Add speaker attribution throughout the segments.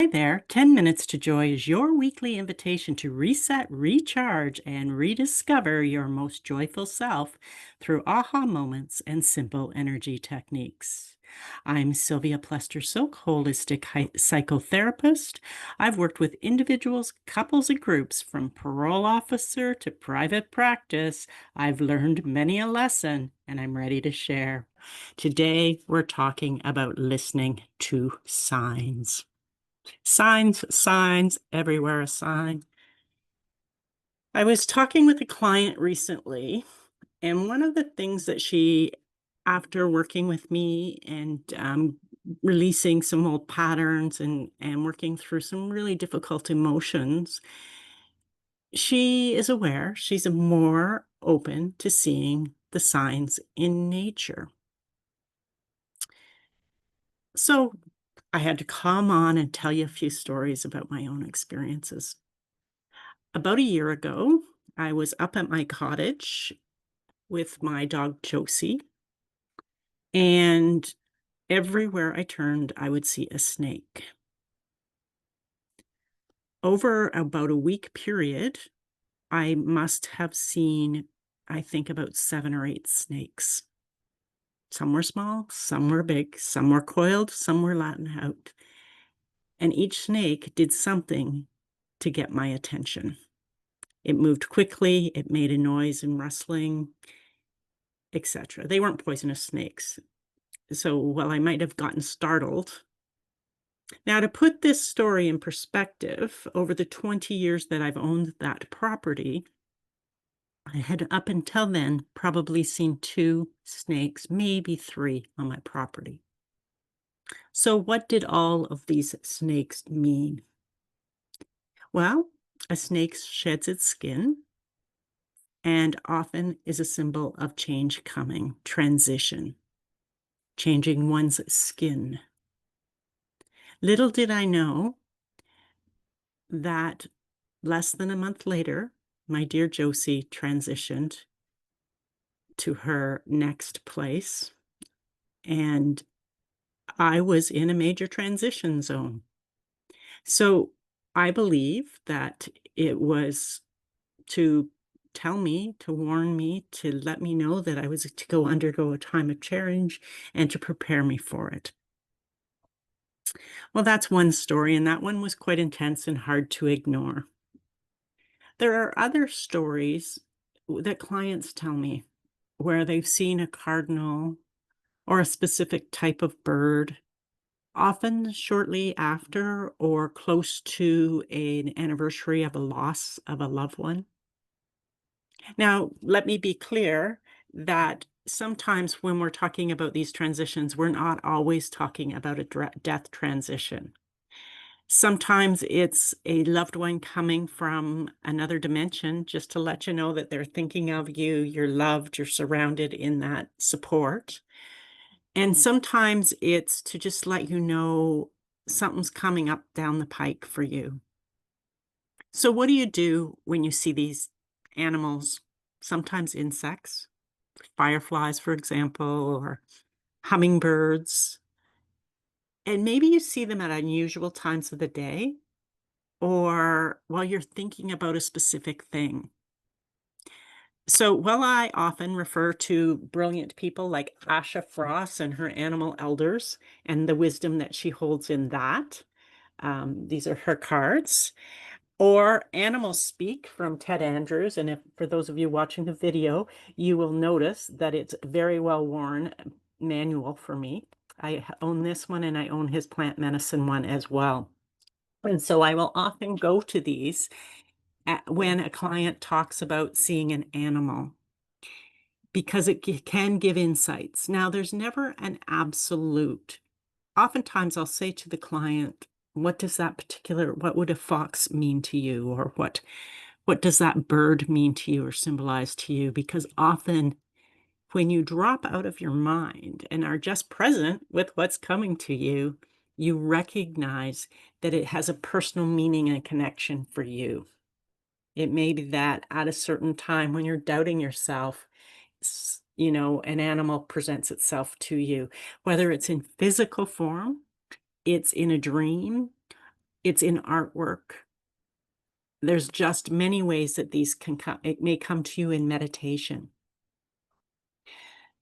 Speaker 1: Hi there. 10 Minutes to Joy is your weekly invitation to reset, recharge, and rediscover your most joyful self through aha moments and simple energy techniques. I'm Sylvia Plester-Silk, holistic psychotherapist. I've worked with individuals, couples, and groups from parole officer to private practice. I've learned many a lesson, and I'm ready to share. Today, we're talking about listening to signs. Signs, signs, everywhere a sign. I was talking with a client recently, and one of the things that she, after working with me and releasing some old patterns and working through some really difficult emotions, she is aware she's more open to seeing the signs in nature. So I had to come on and tell you a few stories about my own experiences. About a year ago, I was up at my cottage with my dog Josie, and everywhere I turned, I would see a snake. Over about a week period, I must have seen, I think, about 7 or 8 snakes. Some were small, some were big, some were coiled, some were Latin out. And each snake did something to get my attention. It moved quickly, it made a noise and rustling, etc. They weren't poisonous snakes. So while I might have gotten startled. Now, to put this story in perspective, over the 20 years that I've owned that property, I had up until then probably seen 2 snakes, maybe 3 on my property. So what did all of these snakes mean? Well, a snake sheds its skin and often is a symbol of change coming, transition, changing one's skin. Little did I know that less than a month later, my dear Josie transitioned to her next place, and I was in a major transition zone. So I believe that it was to tell me, to warn me, to let me know that I was to go undergo a time of change and to prepare me for it. Well, that's one story, and that one was quite intense and hard to ignore. There are other stories that clients tell me where they've seen a cardinal or a specific type of bird, often shortly after or close to an anniversary of a loss of a loved one. Now, let me be clear that sometimes when we're talking about these transitions, we're not always talking about a death transition. Sometimes it's a loved one coming from another dimension just to let you know that they're thinking of you, you're loved, you're surrounded in that support. And sometimes it's to just let you know something's coming up down the pike for you. So what do you do when you see these animals, sometimes insects, fireflies, for example, or hummingbirds, and maybe you see them at unusual times of the day? Or while you're thinking about a specific thing. So while I often refer to brilliant people like Asha Frost and her animal elders and the wisdom that she holds in that, these are her cards, or Animal Speak from Ted Andrews. And if for those of you watching the video, you will notice that it's very well worn manual for me. I own this one and I own his plant medicine one as well. And so I will often go to these when a client talks about seeing an animal because it can give insights. Now, there's never an absolute. Oftentimes I'll say to the client, what would a fox mean to you? Or what does that bird mean to you or symbolize to you? Because often when you drop out of your mind and are just present with what's coming to you, you recognize that it has a personal meaning and a connection for you. It may be that at a certain time when you're doubting yourself, an animal presents itself to you, whether it's in physical form, it's in a dream, It's in artwork. There's just many ways that these can come. It may come to you in meditation.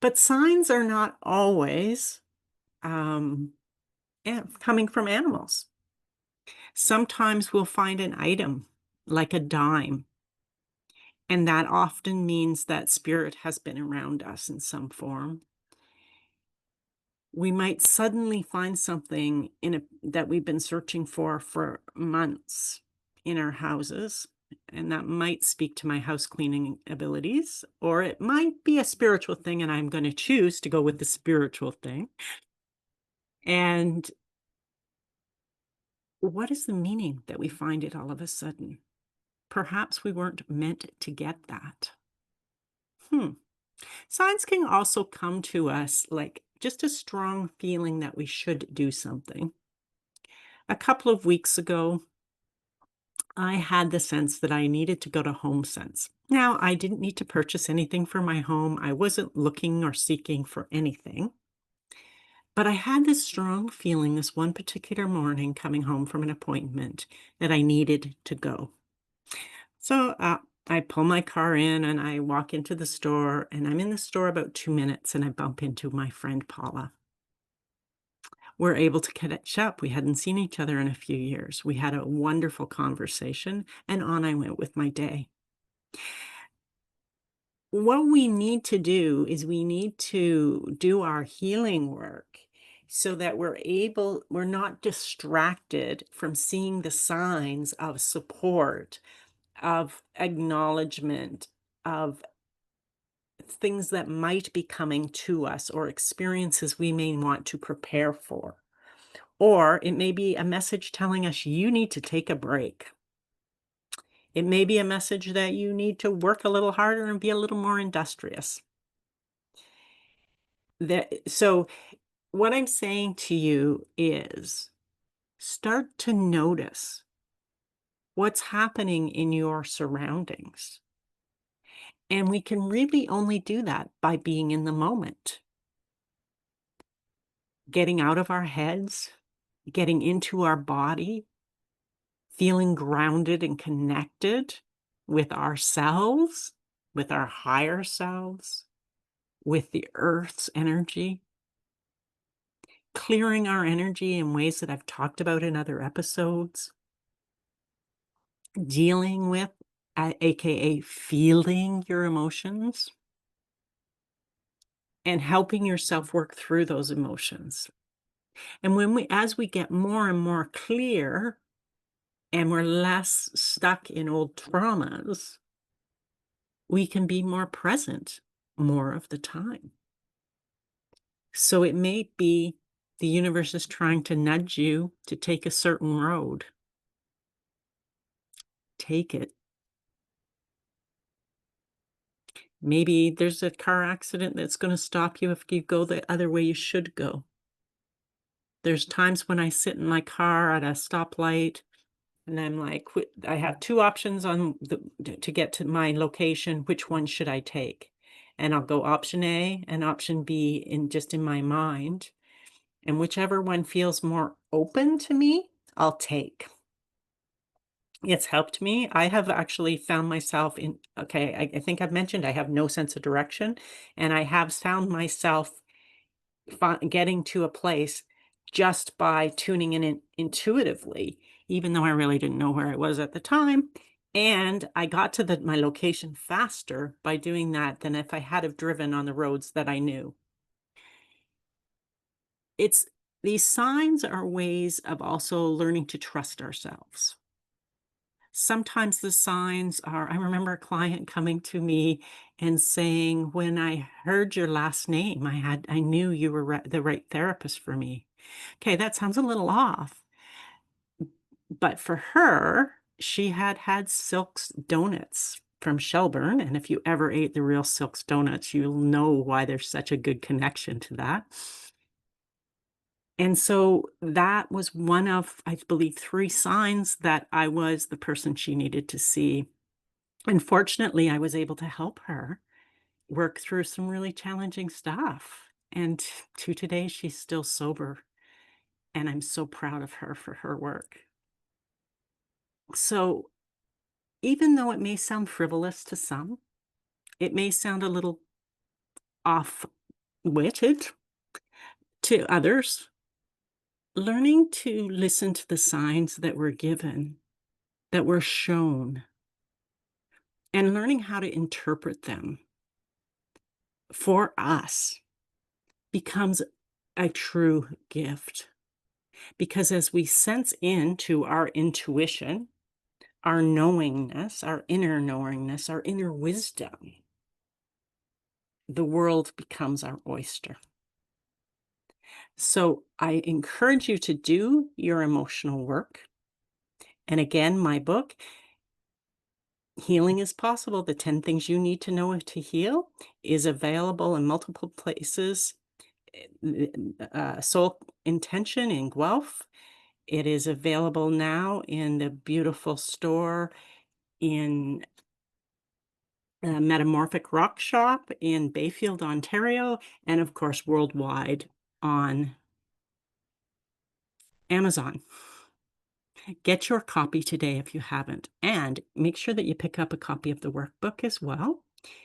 Speaker 1: But signs are not always um, coming from animals. Sometimes we'll find an item like a dime, and that often means that spirit has been around us in some form. We might suddenly find something that we've been searching for months in our houses, and that might speak to my house cleaning abilities, or it might be a spiritual thing, and I'm going to choose to go with the spiritual thing. And what is the meaning that we find it all of a sudden? Perhaps we weren't meant to get that. Hmm. Signs can also come to us like just a strong feeling that we should do something. A couple of weeks ago, I had the sense that I needed to go to Home Sense. Now, I didn't need to purchase anything for my home. I wasn't looking or seeking for anything. But I had this strong feeling this one particular morning coming home from an appointment that I needed to go. So I pull my car in and I walk into the store, and I'm in the store about 2 minutes and I bump into my friend Paula. We're able to catch up. We hadn't seen each other in a few years. We had a wonderful conversation, and on I went with my day. What we need to do is we need to do our healing work so that we're not distracted from seeing the signs of support, of acknowledgement, of things that might be coming to us or experiences we may want to prepare for. Or it may be a message telling us you need to take a break. It may be a message that you need to work a little harder and be a little more industrious. So, what I'm saying to you is start to notice what's happening in your surroundings. And we can really only do that by being in the moment, getting out of our heads, getting into our body, feeling grounded and connected with ourselves, with our higher selves, with the earth's energy, clearing our energy in ways that I've talked about in other episodes, dealing with, aka feeling your emotions, and helping yourself work through those emotions. And as we get more and more clear and we're less stuck in old traumas, we can be more present more of the time. So it may be the universe is trying to nudge you to take a certain road. Take it. Maybe there's a car accident that's going to stop you if you go the other way you should go. There's times when I sit in my car at a stoplight and I'm like, I have two options to get to my location. Which one should I take? And I'll go option A and option B in my mind. And whichever one feels more open to me, I'll take. It's helped me. I have actually found myself I think I've mentioned I have no sense of direction. And I have found myself getting to a place just by tuning in intuitively, even though I really didn't know where I was at the time. And I got to my location faster by doing that than if I had have driven on the roads that I knew. It's These signs are ways of also learning to trust ourselves. Sometimes the signs are, I remember a client coming to me and saying, when I heard your last name, I knew you were the right therapist for me. Okay, that sounds a little off, but for her, she had had Silk's donuts from Shelburne, and if you ever ate the real Silk's donuts, you'll know why there's such a good connection to that. And so that was one of, I believe, 3 signs that I was the person she needed to see. Unfortunately, I was able to help her work through some really challenging stuff. And to today, she's still sober. And I'm so proud of her for her work. So, even though it may sound frivolous to some, it may sound a little off-witted to others, learning to listen to the signs that we're given, that we're shown, and learning how to interpret them for us becomes a true gift. Because as we sense into our intuition, our knowingness, our inner knowingness, our inner wisdom, the world becomes our oyster. So I encourage you to do your emotional work. And again, my book, Healing is Possible: The 10 Things You Need to Know to Heal, is available in multiple places. Soul Intention in Guelph. It is available now in the beautiful store in Metamorphic Rock Shop in Bayfield, Ontario, and of course worldwide on Amazon. Get your copy today if you haven't, and make sure that you pick up a copy of the workbook as well,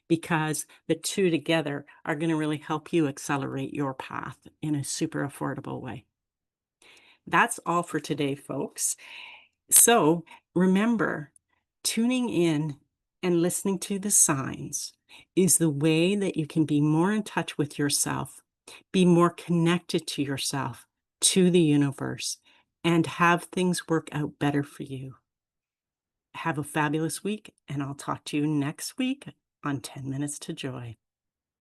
Speaker 1: because the two together are going to really help you accelerate your path in a super affordable way. That's all for today, folks. So remember, tuning in and listening to the signs is the way that you can be more in touch with yourself, be more connected to yourself, to the universe, and have things work out better for you. Have a fabulous week, and I'll talk to you next week on 10 Minutes to Joy.